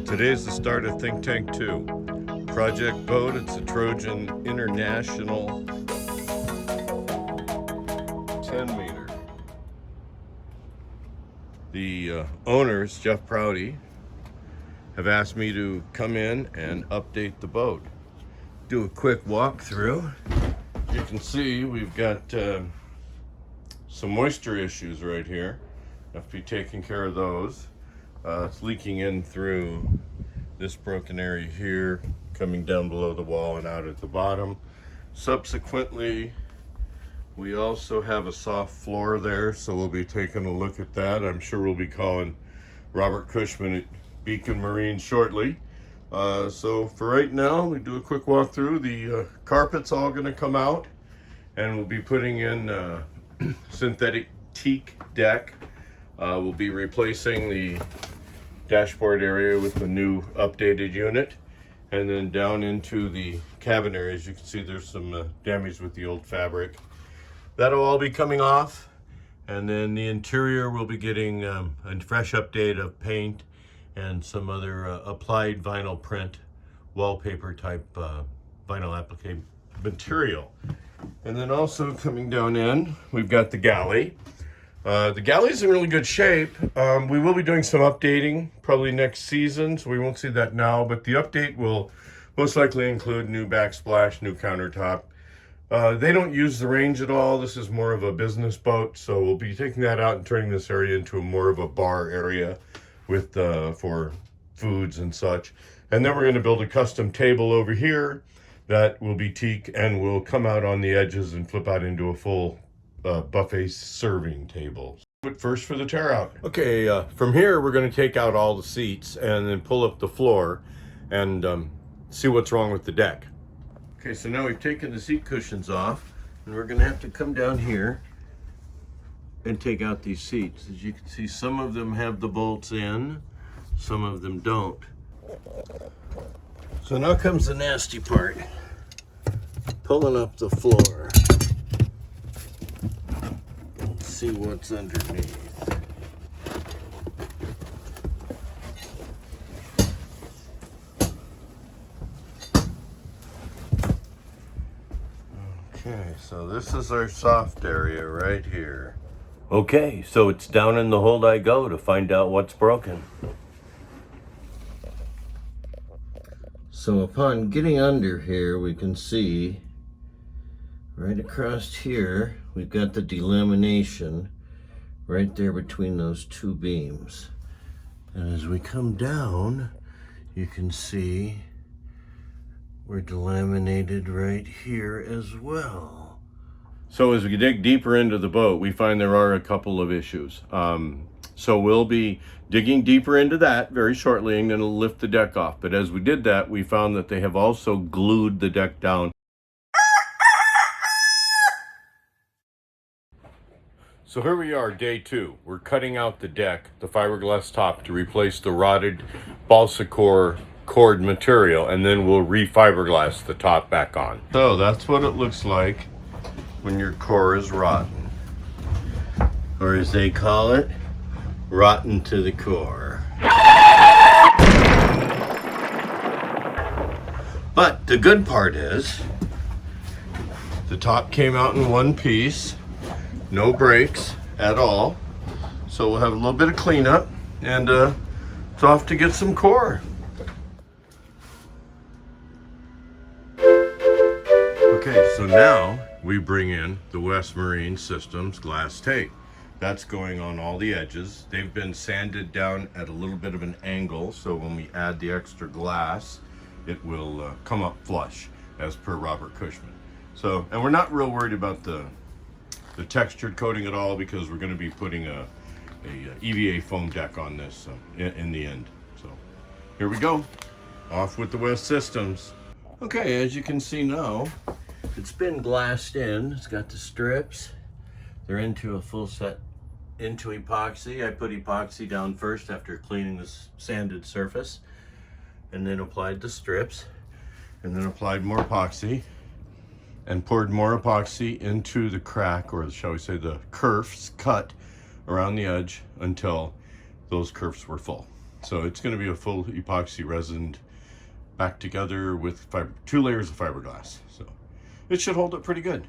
Today's the start of Think Tank 2. Project boat, it's a Trojan International 10 meter. The owners, Jeff Prouty, have asked me to come in and update the boat. Do a quick walkthrough. You can see we've got some moisture issues right here. Have to be taking care of those. It's leaking in through this broken area here, coming down below the wall and out at the bottom. Subsequently, we also have a soft floor there, so we'll be taking a look at that. I'm sure we'll be calling Robert Cushman at Beacon Marine shortly. So for right now, we do a quick walkthrough. The carpet's all going to come out, and we'll be putting in synthetic teak deck. We'll be replacing the dashboard area with the new updated unit, and then down into the cabin area, as you can see, there's some damage with the old fabric. That'll all be coming off, and then the interior will be getting a fresh update of paint and some other applied vinyl print wallpaper type vinyl applique material. And then also coming down in, we've got the galley. The galley's in really good shape. We will be doing some updating probably next season, so we won't see that now, but the update will most likely include new backsplash, new countertop. They don't use the range at all. This is more of a business boat, so we'll be taking that out and turning this area into more of a bar area with for foods and such. And then we're going to build a custom table over here that will be teak and will come out on the edges and flip out into a full buffet serving table. But first for the tear out. Okay, from here we're going to take out all the seats and then pull up the floor and see what's wrong with the deck. Okay, so now we've taken the seat cushions off, and we're going to have to come down here and take out these seats. As you can see, some of them have the bolts in, some of them don't. So now comes the nasty part, pulling up the floor. Let's see what's underneath. Okay, so this is our soft area right here. Okay, so it's down in the hold I go to find out what's broken. So upon getting under here, we can see right across here, we've got the delamination right there between those two beams. And as we come down, you can see we're delaminated right here as well. So as we dig deeper into the boat, we find there are a couple of issues. So we'll be digging deeper into that very shortly and going to lift the deck off. But as we did that, we found that they have also glued the deck down. So here we are, day 2. We're cutting out the deck, the fiberglass top, to replace the rotted balsa core cord material, and then we'll re-fiberglass the top back on. So that's what it looks like when your core is rotten, or as they call it, rotten to the core. But the good part is the top came out in one piece, no breaks at all. So we'll have a little bit of cleanup, and it's off to get some core. Okay, so now we bring in the West Marine Systems glass tape. That's going on all the edges. They've been sanded down at a little bit of an angle, so when we add the extra glass, it will come up flush, as per Robert Cushman. So, and we're not real worried about the textured coating at all, because we're going to be putting a EVA foam deck on this in the end. So here we go, off with the West Systems. Okay, as you can see now, it's been glassed in. It's got the strips. They're into a full set, into epoxy. I put epoxy down first after cleaning the sanded surface, and then applied the strips, and then applied more epoxy, and poured more epoxy into the crack, or shall we say the kerfs cut around the edge, until those kerfs were full. So it's going to be a full epoxy resin back together with 2 layers of fiberglass. So it should hold up pretty good.